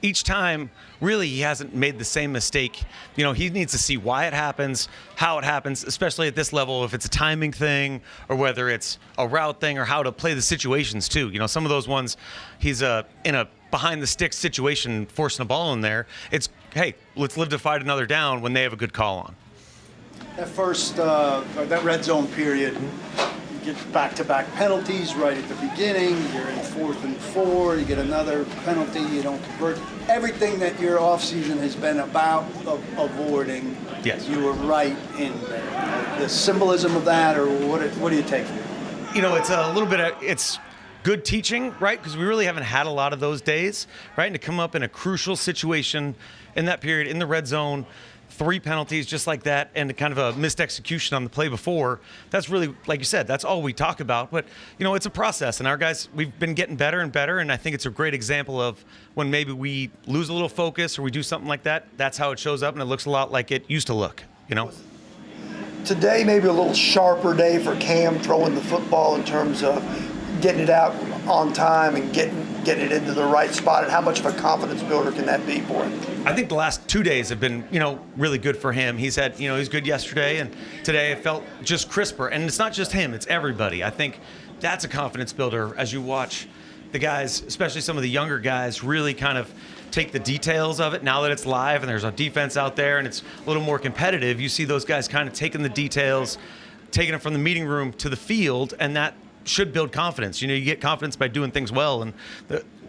each time, really, he hasn't made the same mistake. He needs to see why it happens, how it happens, especially at this level, if it's a timing thing or whether it's a route thing or how to play the situations too. Some of those ones, he's in a behind the sticks situation, forcing a ball in there. It's, hey, let's live to fight another down when they have a good call on. That first, that red zone period, you get back-to-back penalties right at the beginning. You're in 4th and 4. You get another penalty. You don't convert. Everything that your offseason has been about avoiding, yes, you were right in there. The symbolism of that, or what do you take from it? It's a little bit it's good teaching, right? Because we really haven't had a lot of those days, right? And to come up in a crucial situation in that period in the red zone, 3 penalties just like that, and kind of a missed execution on the play before, that's really, like you said, that's all we talk about. But, it's a process, and our guys, we've been getting better and better, and I think it's a great example of when maybe we lose a little focus or we do something like that, that's how it shows up, and it looks a lot like it used to look, Today, maybe a little sharper day for Cam throwing the football in terms of getting it out on time and getting it into the right spot, and how much of a confidence builder can that be for him? I think the last 2 days have been, really good for him. He's had, he's good yesterday, and today it felt just crisper. And it's not just him, it's everybody. I think that's a confidence builder as you watch the guys, especially some of the younger guys, really kind of take the details of it now that it's live and there's a defense out there and it's a little more competitive. You see those guys kind of taking the details, taking it from the meeting room to the field, and that should build confidence. You get confidence by doing things well, and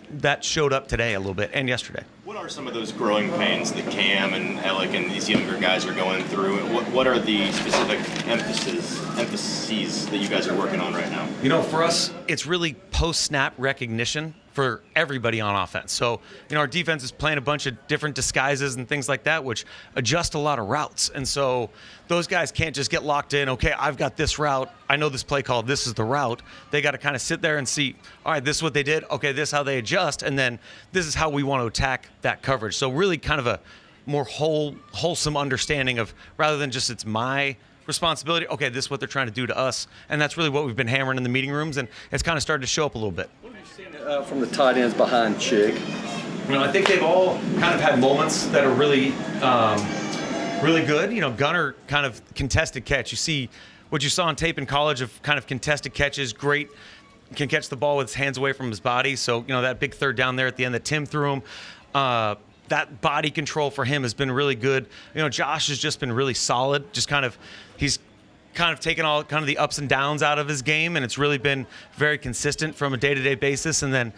that showed up today a little bit and yesterday. What are some of those growing pains that Cam and Alec and these younger guys are going through? What are the specific emphases that you guys are working on right now? For us, it's really post-snap recognition for everybody on offense. So, our defense is playing a bunch of different disguises and things like that, which adjust a lot of routes. And so those guys can't just get locked in, okay, I've got this route. I know this play call, this is the route. They got to kind of sit there and see, all right, this is what they did. Okay, this is how they adjust. And then this is how we want to attack that coverage. So really kind of a more wholesome understanding of, rather than just it's my responsibility, okay, this is what they're trying to do to us. And that's really what we've been hammering in the meeting rooms, and it's kind of started to show up a little bit. From the tight ends behind Chig? I think they've all kind of had moments that are really, really good. Gunner kind of contested catch. You see what you saw on tape in college of kind of contested catches, great, can catch the ball with his hands away from his body. So, that big third down there at the end that Tim threw him, that body control for him has been really good. Josh has just been really solid. He's kind of taken all kind of the ups and downs out of his game, and it's really been very consistent from a day-to-day basis. And then,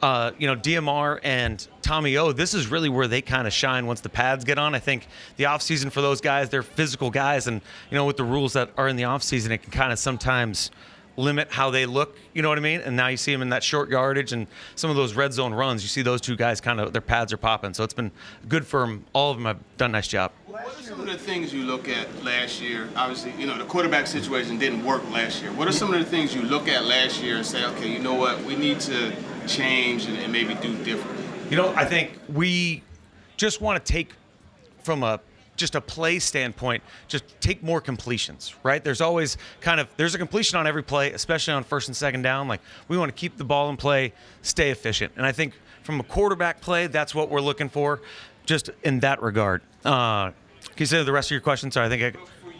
DMR and Tommy O, this is really where they kind of shine once the pads get on. I think the offseason for those guys, they're physical guys, and, with the rules that are in the offseason, it can kind of sometimes limit how they look, you know what I mean? And now you see them in that short yardage and some of those red zone runs. You see those two guys kind of, their pads are popping. So it's been good for them. All of them have done a nice job. What are some of the things you look at last year? Obviously, the quarterback situation didn't work last year. What are some of the things you look at last year and say, okay, you know what, we need to change and maybe do differently? I think we just want to take from just a play standpoint, just take more completions, right? There's always there's a completion on every play, especially on first and second down. Like, we want to keep the ball in play, stay efficient. And I think from a quarterback play, that's what we're looking for, just in that regard. Can you say the rest of your question? Sorry, I think for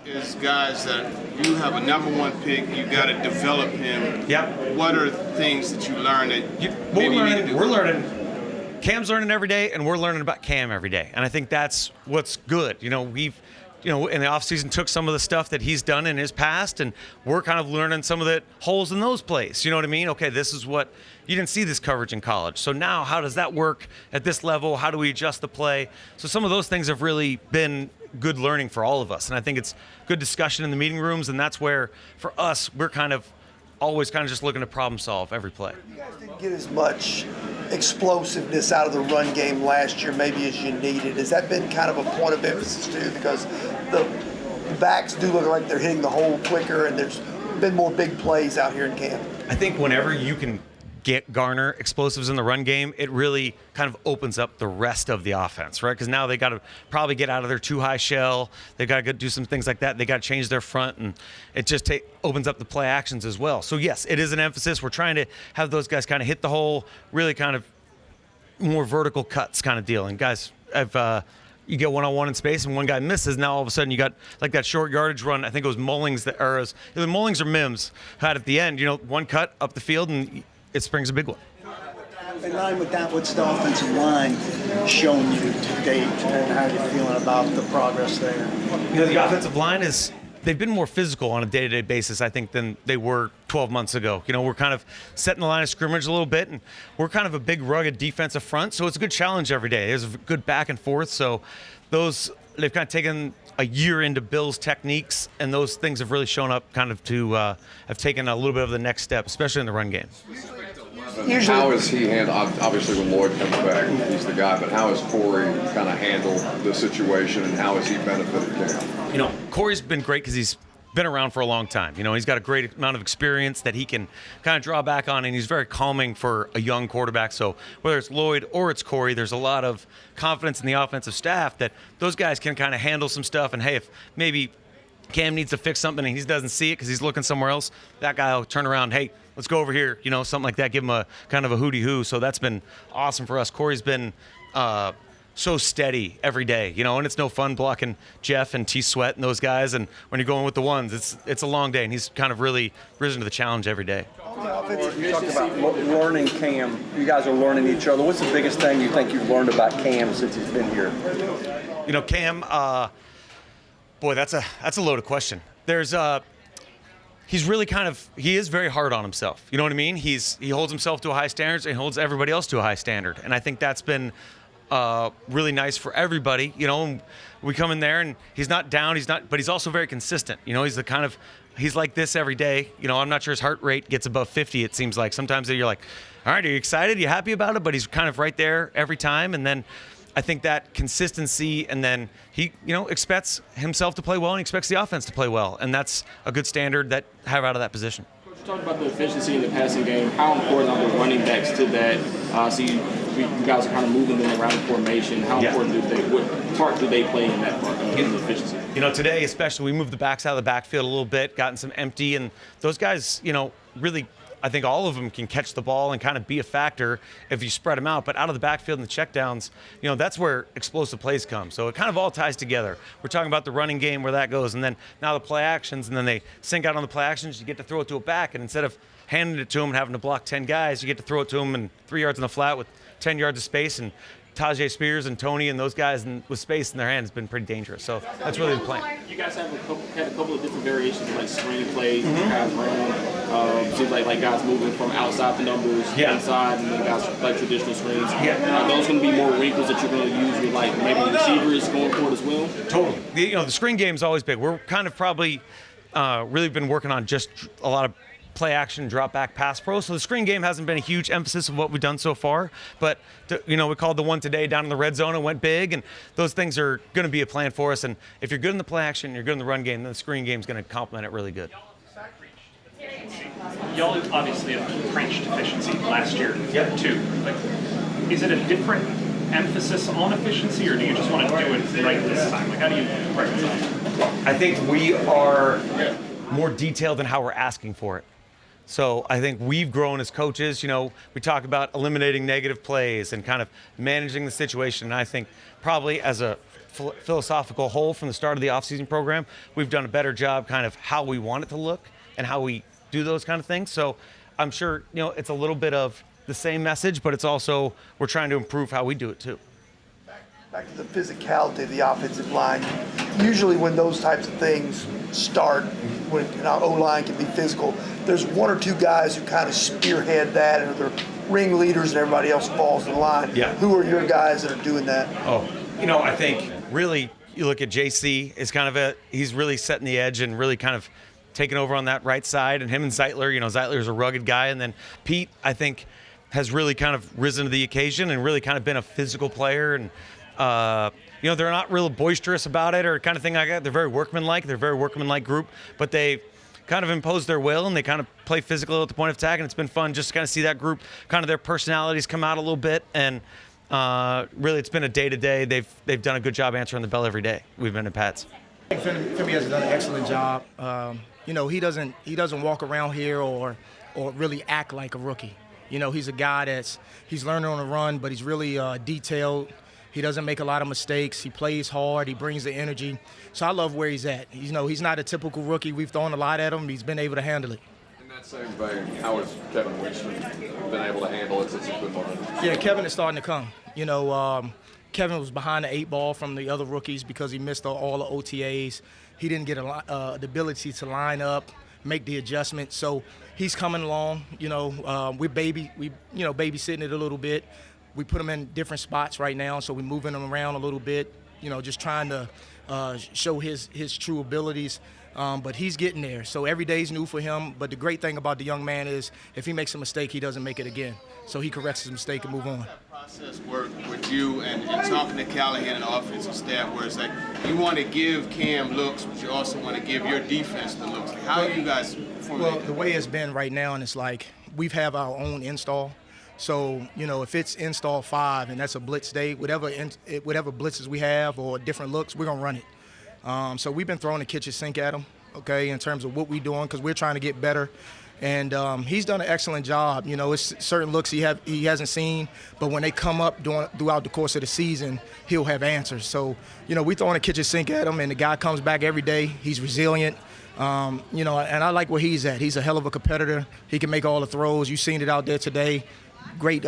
you as guys that you have a number 1 pick, you got to develop him. Yeah. What are things that you learn that we're learning. Cam's learning every day, and we're learning about Cam every day. And I think that's what's good. We've, in the offseason took some of the stuff that he's done in his past, and we're kind of learning some of the holes in those plays. You know what I mean? Okay, this is what, you didn't see this coverage in college. So now how does that work at this level? How do we adjust the play? So some of those things have really been good learning for all of us. And I think it's good discussion in the meeting rooms, and that's where, for us, we're always just looking to problem solve every play. You guys didn't get as much explosiveness out of the run game last year maybe as you needed. Has that been kind of a point of emphasis too? Because the backs do look like they're hitting the hole quicker, and there's been more big plays out here in camp. I think whenever you can garner explosives in the run game, it really kind of opens up the rest of the offense, right? Because now they got to probably get out of their too high shell. They got to do some things like that. They got to change their front, and it just opens up the play actions as well. So yes, it is an emphasis. We're trying to have those guys kind of hit the hole, really kind of more vertical cuts kind of deal. And guys, you get one-on-one in space and one guy misses. Now all of a sudden you got like that short yardage run. I think it was Mullings either Mullings or Mims had at the end. One cut up the field and it springs a big one. In line with that, what's the offensive line shown you to date, and how are you feeling about the progress there? The offensive line they've been more physical on a day-to-day basis, I think, than they were 12 months ago. We're kind of setting the line of scrimmage a little bit, and we're kind of a big, rugged defensive front, so it's a good challenge every day. There's a good back and forth, so they've kind of taken a year into Bill's techniques, and those things have really shown up kind of to have taken a little bit of the next step, especially in the run game. How is he handled? Obviously, when Lloyd comes back, he's the guy. But how has Corey kind of handled the situation, and how has he benefited Cam? Corey's been great because he's been around for a long time. He's got a great amount of experience that he can kind of draw back on, and he's very calming for a young quarterback. So whether it's Lloyd or it's Corey, there's a lot of confidence in the offensive staff that those guys can kind of handle some stuff. And hey, if maybe Cam needs to fix something and he doesn't see it because he's looking somewhere else, that guy will turn around, hey, let's go over here, something like that, give him a kind of a hooty-hoo. So that's been awesome for us. Corey's been so steady every day, and it's no fun blocking Jeff and T-Sweat and those guys. And when you're going with the ones, it's a long day, and he's kind of really risen to the challenge every day. You talked about learning Cam. You guys are learning each other. What's the biggest thing you think you've learned about Cam since he's been here? Cam, boy, that's a loaded question. He's really he is very hard on himself. You know what I mean? He holds himself to a high standard and he holds everybody else to a high standard. And I think that's been really nice for everybody. We come in there and he's not down, but he's also very consistent. He's like this every day. I'm not sure his heart rate gets above 50, it seems like. Sometimes you're like, all right, are you excited? Are you happy about it? But he's kind of right there every time. And then I think that consistency, and then he, expects himself to play well and he expects the offense to play well. And that's a good standard that have out of that position. Coach, you talked about the efficiency in the passing game. How important are the running backs to that? You guys are kind of moving them around the formation. How important what part do they play in that part of the efficiency? Today especially, we moved the backs out of the backfield a little bit, gotten some empty, and those guys, really, I think all of them can catch the ball and kind of be a factor if you spread them out. But out of the backfield and the checkdowns, that's where explosive plays come. So it kind of all ties together. We're talking about the running game, where that goes, and then now the play actions, and then they sync out on the play actions. You get to throw it to a back, and instead of handing it to him and having to block 10 guys, you get to throw it to him in 3 yards in the flat with 10 yards of space. And Tajay Spears and Tony and those guys with space in their hands has been pretty dangerous. So that's really the plan. You guys had a couple of different variations, like screen plays, guys run. Seems like guys moving from outside the numbers inside, and then guys like traditional screens. Are those going to be more wrinkles that you're going to use with maybe receivers going forward as well? Totally. The screen game is always big. We're kind of probably really been working on just a lot of play action, drop back, pass pro. So the screen game hasn't been a huge emphasis of what we've done so far. But, we called the one today down in the red zone and went big. And those things are going to be a plan for us. And if you're good in the play action, you're good in the run game, then the screen game is going to complement it really good. Y'all obviously have crunched efficiency last year, too. Is it a different emphasis on efficiency, or do you just want to do it right this time? How do you reconcile? I think we are more detailed in how we're asking for it. So I think we've grown as coaches. We talk about eliminating negative plays and kind of managing the situation. And I think probably as a philosophical whole from the start of the offseason program, we've done a better job kind of how we want it to look and how we do those kind of things. So I'm sure, it's a little bit of the same message, but it's also we're trying to improve how we do it too. Back to the physicality of the offensive line. Usually when those types of things start, when O-line can be physical, there's one or two guys who kind of spearhead that, and they're ringleaders and everybody else falls in line. Yeah. Who are your guys that are doing that? I think really you look at JC is kind of he's really setting the edge and really kind of taking over on that right side, and him and Zeitler, Zeitler's a rugged guy, and then Pete, I think, has really kind of risen to the occasion and really kind of been a physical player, and they're not real boisterous about it or kind of thing like that. They're very workmanlike. They're a very workmanlike group, but they kind of impose their will and they kind of play physical at the point of attack, and it's been fun just to kind of see that group, kind of their personalities come out a little bit, and really it's been a day-to-day. They've done a good job answering the bell every day. We've been at Pats. I think Femi has done an excellent job. He doesn't walk around here or really act like a rookie. You know, he's a guy he's learning on the run, but he's really detailed. He doesn't make a lot of mistakes. He plays hard. He brings the energy. So I love where he's at. You know, he's not a typical rookie. We've thrown a lot at him. He's been able to handle it. In that same vein, how has Kevin Winston been able to handle it since he's been learning? Yeah, Kevin is starting to come. You know, Kevin was behind the 8 ball from the other rookies because he missed all the OTAs. He didn't get the ability to line up, make the adjustment. So he's coming along. You know, we're babysitting it a little bit. We put him in different spots right now, so we're moving him around a little bit. You know, just trying to show his true abilities. But he's getting there. So every day's new for him. But the great thing about the young man is if he makes a mistake, he doesn't make it again. So he corrects his mistake and move on. Process work with you and talking to Callahan and the offensive staff, where it's like you want to give Cam looks, but you also want to give your defense the looks. Like, how are you guys formulating? Well, the way it's been right now, and it's like we have our own install. So, you know, if it's install 5 and that's a blitz day, whatever blitzes we have or different looks, we're going to run it. So we've been throwing the kitchen sink at him, okay, in terms of what we're doing because we're trying to get better. And he's done an excellent job. You know, it's certain looks he hasn't seen, but when they come up throughout the course of the season, he'll have answers. So, you know, we're throwing a kitchen sink at him, and the guy comes back every day. He's resilient. You know, and I like where he's at. He's a hell of a competitor. He can make all the throws. You've seen it out there today. Great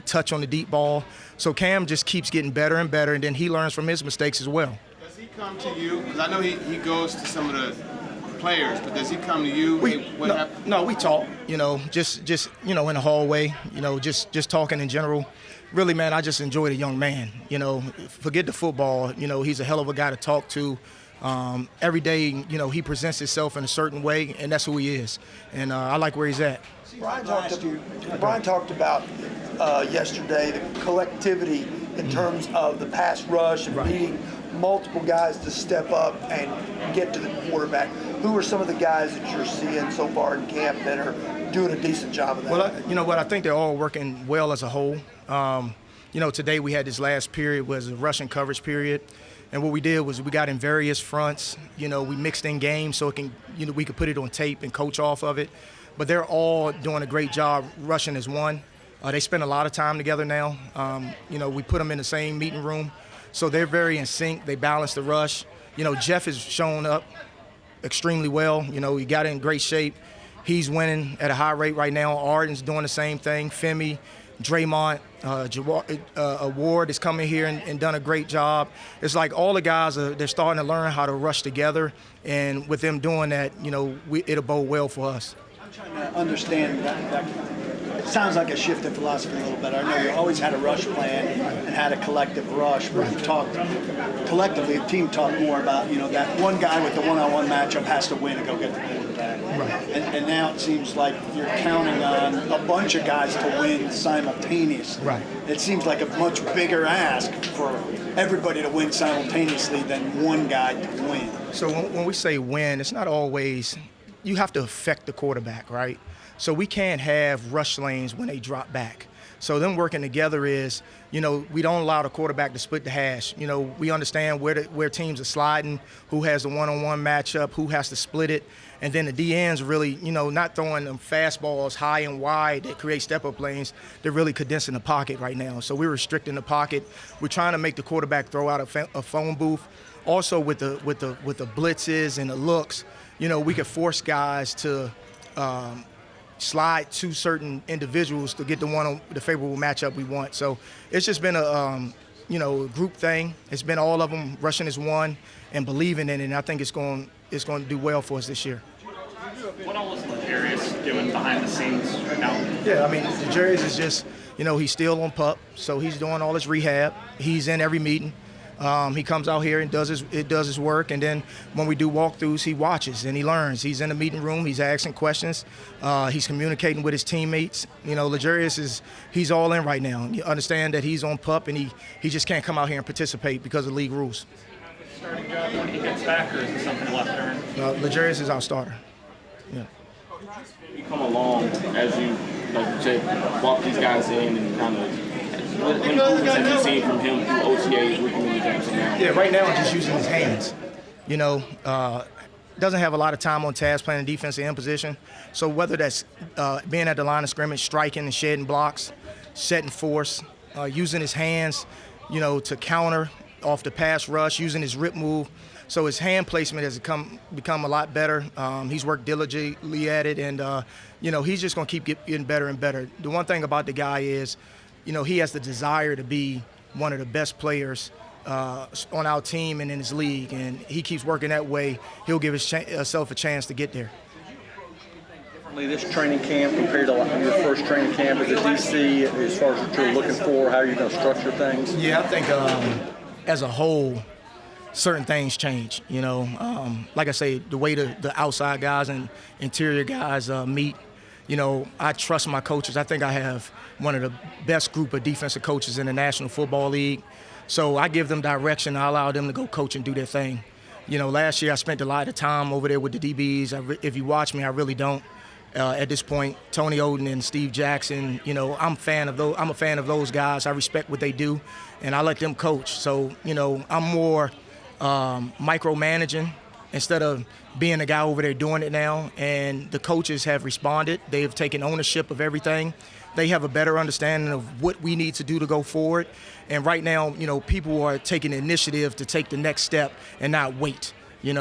touch on the deep ball. So Cam just keeps getting better and better, and then he learns from his mistakes as well. Does he come to you? Because I know he goes to some of the players, but does he come to you? No, we talk. You know, just you know, in the hallway. You know, just talking in general. Really, man, I just enjoy the young man. You know, forget the football. You know, he's a hell of a guy to talk to. Every day, you know, he presents himself in a certain way, and that's who he is. And I like where he's at. Brian talked about yesterday the collectivity in terms of the pass rush and needing multiple guys to step up and get to the quarterback. Who are some of the guys that you're seeing so far in camp that are doing a decent job of that? Well, you know what? I think they're all working well as a whole. You know, today we had this last period was a rushing coverage period. And what we did was we got in various fronts. You know, we mixed in games so we could put it on tape and coach off of it. But they're all doing a great job rushing as one. They spend a lot of time together now. You know, we put them in the same meeting room. So they're very in sync. They balance the rush. You know, Jeff has shown up extremely well. You know, he got in great shape. He's winning at a high rate right now. Arden's doing the same thing. Femi, Draymond, Ward is coming here and done a great job. It's like all the guys, they're starting to learn how to rush together. And with them doing that, you know, it'll bode well for us. I'm trying to understand that. It sounds like a shift in philosophy a little bit. I know you always had a rush plan and had a collective rush, but you talked collectively, the team talked more about, you know, that one guy with the one-on-one matchup has to win and go get the quarterback. Right. And now it seems like you're counting on a bunch of guys to win simultaneously. Right. It seems like a much bigger ask for everybody to win simultaneously than one guy to win. So when we say win, it's not always – you have to affect the quarterback, right? So we can't have rush lanes when they drop back. So them working together is, you know, we don't allow the quarterback to split the hash. You know, we understand where teams are sliding, who has the one-on-one matchup, who has to split it. And then the DNs really, you know, not throwing them fastballs high and wide that create step-up lanes. They're really condensing the pocket right now. So we're restricting the pocket. We're trying to make the quarterback throw out a phone booth. Also with the blitzes and the looks, you know, we could force guys to slide to certain individuals to get the favorable matchup we want. So it's just been a group thing. It's been all of them rushing as one and believing in it, and I think it's going to do well for us this year. What all is Legarius doing behind the scenes right now? Yeah, I mean, Legarius is just, you know, he's still on PUP, so he's doing all his rehab. He's in every meeting. He comes out here and does his work, and then when we do walkthroughs, he watches and he learns. He's in the meeting room. He's asking questions. He's communicating with his teammates. You know, Legarius he's all in right now. You understand that he's on PUP, and he just can't come out here and participate because of league rules. Starting job when he gets back, or is it something left turn? Legarius is our starter. Yeah. You come along as you, like you said, walk these guys in and kind of. What improvements have you seen from him through OTAs, rookie mini camps now? Yeah, right now I'm just using his hands. You know, doesn't have a lot of time on task playing defensive end position. So whether that's being at the line of scrimmage, striking and shedding blocks, setting force, using his hands, to counter off the pass rush, using his rip move. So his hand placement has become a lot better. He's worked diligently at it, and he's just going to keep getting better and better. The one thing about the guy is, he has the desire to be one of the best players on our team and in his league, and he keeps working that way. He'll give himself a chance to get there. This training camp compared to your first training camp as a DC, as far as what you're looking for, how you're going to structure things? Yeah, I think as a whole, certain things change. Like I say, the way the outside guys and interior guys meet. I trust my coaches. I think I have one of the best group of defensive coaches in the National Football League. So I give them direction. I allow them to go coach and do their thing. Last year I spent a lot of time over there with the DBs. If you watch me, I really don't. At this point, Tony Oden and Steve Jackson, I'm a fan of those guys. I respect what they do, and I let them coach. So, I'm more micromanaging instead of being the guy over there doing it now. And the coaches have responded. They have taken ownership of everything. They have a better understanding of what we need to do to go forward. And right now, people are taking the initiative to take the next step and not wait.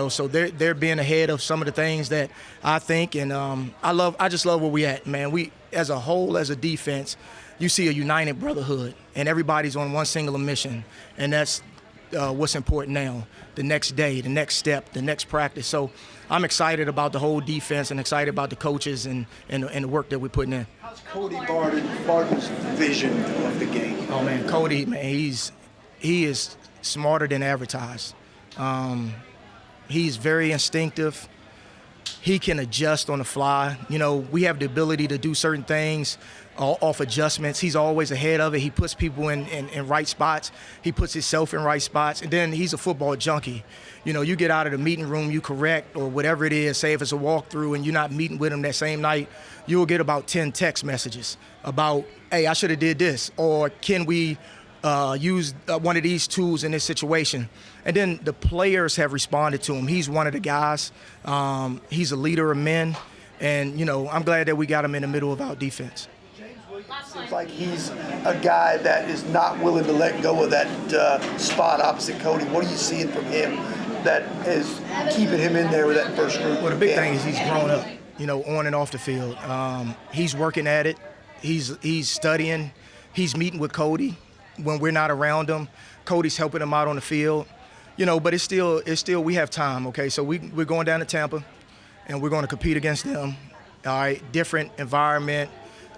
So they're being ahead of some of the things that I think, and I just love where we at, man. We, as a whole, as a defense, you see a united brotherhood, and everybody's on one single mission, and that's what's important now. The next day, the next step, the next practice. So I'm excited about the whole defense and excited about the coaches and the work that we're putting in. How's Cody Barton's vision of the game? Oh man, Cody, man, he is smarter than advertised. He's very instinctive. He can adjust on the fly. We have the ability to do certain things off adjustments. He's always ahead of it. He puts people in right spots. He puts himself in right spots. And then he's a football junkie. You get out of the meeting room, you correct, or whatever it is, say if it's a walkthrough and you're not meeting with him that same night, you'll get about 10 text messages about, hey, I should have did this, or can we use one of these tools in this situation. And then the players have responded to him. He's one of the guys. He's a leader of men. And, I'm glad that we got him in the middle of our defense. Seems like he's a guy that is not willing to let go of that spot opposite Cody. What are you seeing from him that is keeping him in there with that first group? Well, the big thing is he's grown up, on and off the field. He's working at it. He's studying. He's meeting with Cody when we're not around him. Cody's helping him out on the field. But it's still we have time, okay? So we're going down to Tampa, and we're going to compete against them. All right, different environment,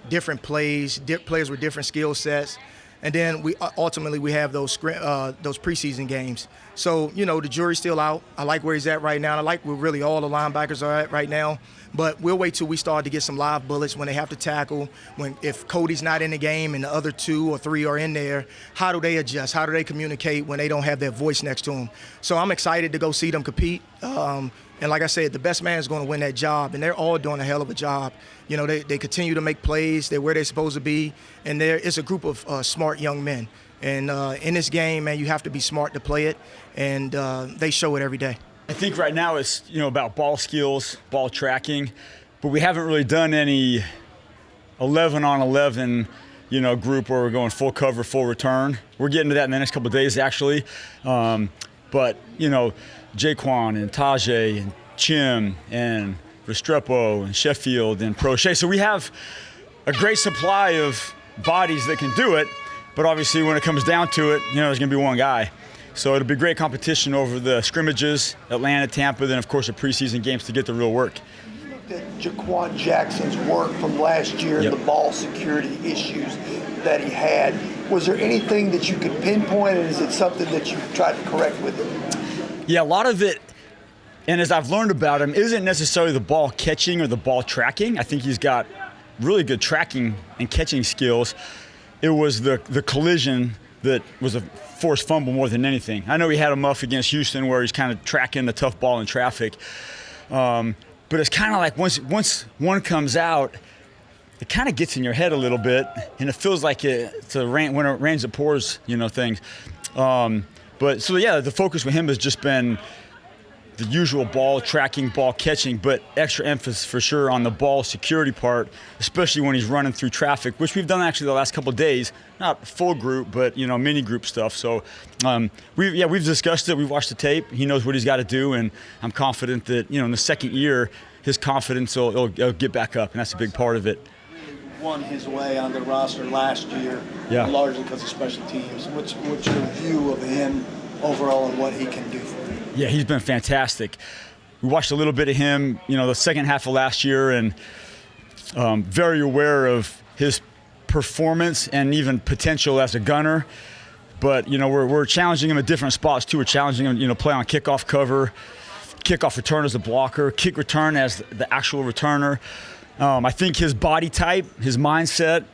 different plays, players with different skill sets. And then we ultimately have those preseason games. So, the jury's still out. I like where he's at right now. I like where really all the linebackers are at right now. But we'll wait till we start to get some live bullets when they have to tackle. If Cody's not in the game and the other 2 or 3 are in there, how do they adjust? How do they communicate when they don't have their voice next to them? So I'm excited to go see them compete. And like I said, the best man is going to win that job, and they're all doing a hell of a job. They continue to make plays. They're where they're supposed to be, and it's a group of smart young men. And in this game, man, you have to be smart to play it, and they show it every day. I think right now it's about ball skills, ball tracking, but we haven't really done any 11-on-11 group where we're going full cover, full return. We're getting to that in the next couple of days actually, but Jaquan and Tajay and Chim and Restrepo and Sheffield and Prochet. So we have a great supply of bodies that can do it, but obviously when it comes down to it, there's going to be one guy. So it'll be great competition over the scrimmages, Atlanta, Tampa, then of course the preseason games to get the real work. You looked at Jaquan Jackson's work from last year, Yep. the ball security issues that he had. Was there anything that you could pinpoint, and is it something that you tried to correct with him? Yeah, a lot of it, and as I've learned about him, isn't necessarily the ball catching or the ball tracking. I think he's got really good tracking and catching skills. It was the collision that was a forced fumble more than anything. I know he had a muff against Houston where he's kind of tracking the tough ball in traffic. But it's kind of like once one comes out, it kind of gets in your head a little bit, and it feels like it's when it rains, it pours, things. But so, yeah, the focus with him has just been the usual ball tracking, ball catching, but extra emphasis for sure on the ball security part, especially when he's running through traffic, which we've done actually the last couple of days. Not full group, but mini group stuff. So we've discussed it. We've watched the tape. He knows what he's got to do, and I'm confident that in the second year, his confidence will get back up, and that's a big part of it. Won his way on the roster last year, largely because of special teams. What's your view of him overall and what he can do for you? Yeah, he's been fantastic. We watched a little bit of him, the second half of last year, and very aware of his performance and even potential as a gunner. But we're challenging him at different spots too. We're challenging him, play on kickoff cover, kickoff return as a blocker, kick return as the actual returner. I think his body type, his mindset,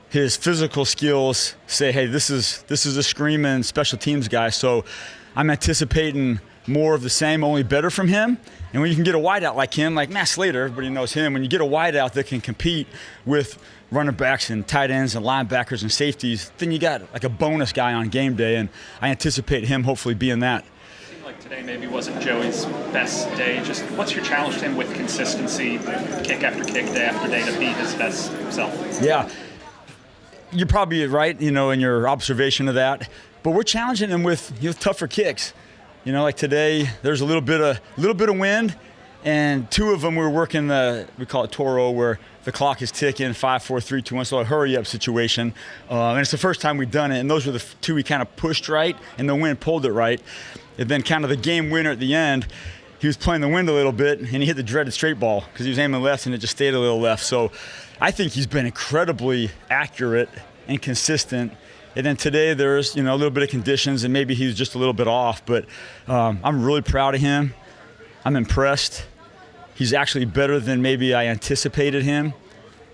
his physical skills say, hey, this is a screaming special teams guy. So I'm anticipating more of the same, only better from him. And when you can get a wideout like him, like Matt Slater, everybody knows him. When you get a wideout that can compete with running backs and tight ends and linebackers and safeties, then you got like a bonus guy on game day. And I anticipate him hopefully being that. Like today maybe wasn't Joey's best day. Just what's your challenge to him with consistency, kick after kick, day after day, to be his best self? Yeah, you're probably right, in your observation of that. But we're challenging him with tougher kicks. Like today, there's a little bit of wind, and two of them we were working we call it Toro, where the clock is ticking, 5, 4, 3, 2, 1, so a hurry-up situation. And it's the first time we've done it, and those were the two we kind of pushed right, and the wind pulled it right. And then kind of the game winner at the end, he was playing the wind a little bit, and he hit the dreaded straight ball because he was aiming left, and it just stayed a little left. So I think he's been incredibly accurate and consistent. And then today there's, a little bit of conditions, and maybe he was just a little bit off. But I'm really proud of him. I'm impressed. He's actually better than maybe I anticipated him.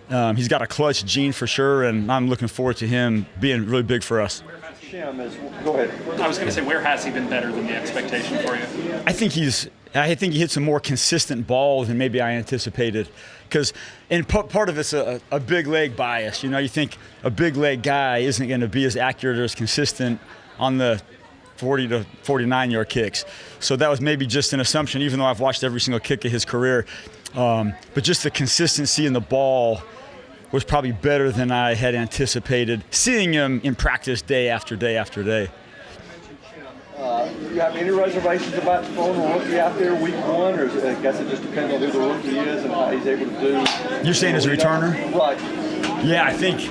He's got a clutch gene for sure, and I'm looking forward to him being really big for us. Go ahead. I was going to say, where has he been better than the expectation for you? I think he hits a more consistent ball than maybe I anticipated. And part of it's a big leg bias. You think a big leg guy isn't going to be as accurate or as consistent on the 40 to 49 yard kicks. So that was maybe just an assumption, even though I've watched every single kick of his career. But just the consistency in the ball was probably better than I had anticipated, seeing him in practice day after day after day. You have any reservations about throwing a rookie out there week one, or I guess it just depends on who the rookie is and how he's able to do? You're saying as a returner? Right. Yeah, I think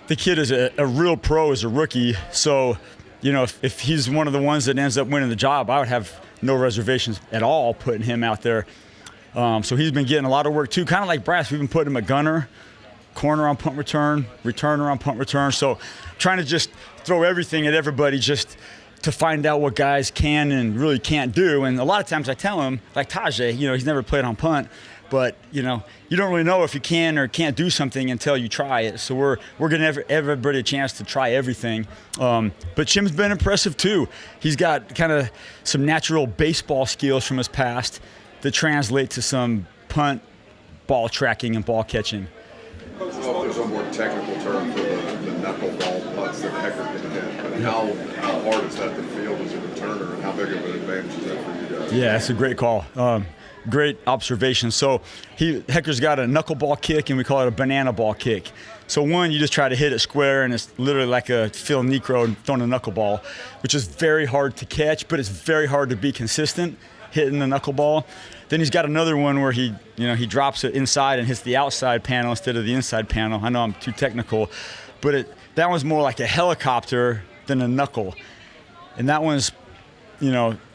the kid is a real pro as a rookie. So, if he's one of the ones that ends up winning the job, I would have no reservations at all putting him out there. So he's been getting a lot of work too, kind of like Brass. We've been putting him at gunner, corner on punt return, returner on punt return. So trying to just throw everything at everybody just to find out what guys can and really can't do. And a lot of times I tell him, like Tajay, he's never played on punt, but you don't really know if you can or can't do something until you try it. So we're going to give everybody a chance to try everything. But Chim's been impressive too. He's got kind of some natural baseball skills from his past that translate to some punt, ball tracking, and ball catching. I don't know if there's a more technical term for the knuckleball punts that Hecker can hit, but how hard is that to field as a returner, and how big of an advantage is that for you guys? Yeah, that's a great call. Great observation. So Hecker's got a knuckleball kick, and we call it a banana ball kick. So one, you just try to hit it square, and it's literally like a Phil Necro throwing a knuckleball, which is very hard to catch, but it's very hard to be consistent hitting the knuckleball. Then he's got another one where he drops it inside and hits the outside panel instead of the inside panel. I know I'm too technical, but that one's more like a helicopter than a knuckle. And that one's,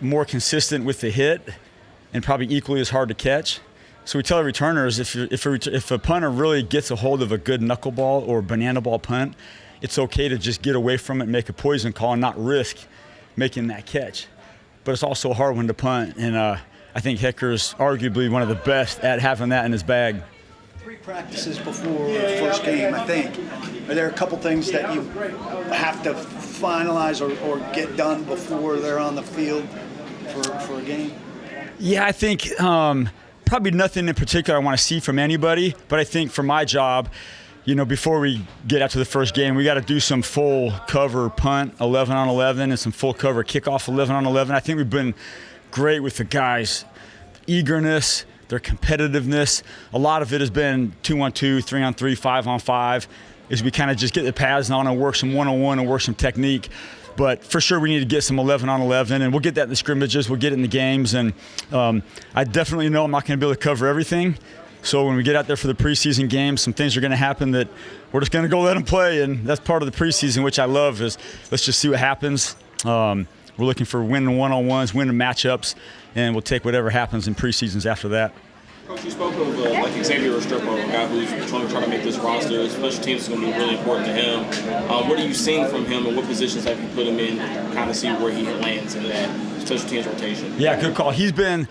more consistent with the hit and probably equally as hard to catch. So we tell returners, if a punter really gets a hold of a good knuckleball or banana ball punt, it's okay to just get away from it and make a poison call and not risk making that catch. But it's also a hard one to punt, and I think Hecker's arguably one of the best at having that in his bag. 3 practices before the first game, I think. Are there a couple things that you have to finalize or get done before they're on the field for a game? Yeah, I think probably nothing in particular I want to see from anybody, but I think for my job, before we get out to the first game, we got to do some full cover punt 11 on 11 and some full cover kickoff 11 on 11. I think we've been great with the guys' eagerness, their competitiveness. A lot of it has been 2-on-2, 3-on-3, 5-on-5, as we kind of just get the pads on and work some one-on-one and work some technique. But for sure, we need to get some 11-on-11, and we'll get that in the scrimmages. We'll get it in the games, and I definitely know I'm not going to be able to cover everything. So when we get out there for the preseason games, some things are going to happen that we're just going to go let them play, and that's part of the preseason, which I love. Is let's just see what happens. We're looking for winning one-on-ones, winning matchups, and we'll take whatever happens in preseasons after that. Coach, you spoke of like Xavier Restrepo, a guy who's trying to make this roster. Special teams is going to be really important to him. What are you seeing from him, and what positions have you put him in to kind of see where he lands in that special teams rotation? Yeah, good call. He's been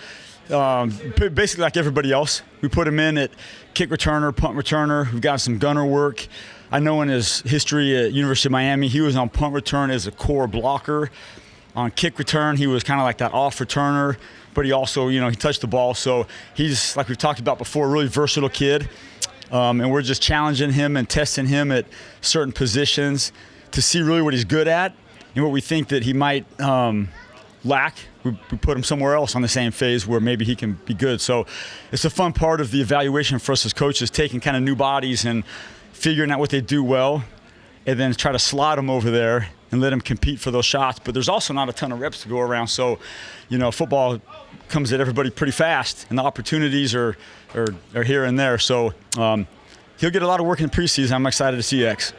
basically like everybody else. We put him in at kick returner, punt returner. We've got some gunner work. I know in his history at University of Miami, he was on punt return as a core blocker. On kick return, he was kind of like that off returner, but he also, he touched the ball. So he's, like we've talked about before, a really versatile kid. And we're just challenging him and testing him at certain positions to see really what he's good at and what we think that he might lack. We put him somewhere else on the same phase where maybe he can be good. So it's a fun part of the evaluation for us as coaches, taking kind of new bodies and figuring out what they do well, and then try to slot them over there and let them compete for those shots. But there's also not a ton of reps to go around. So, football comes at everybody pretty fast, and the opportunities are here and there. So he'll get a lot of work in preseason. I'm excited to see X.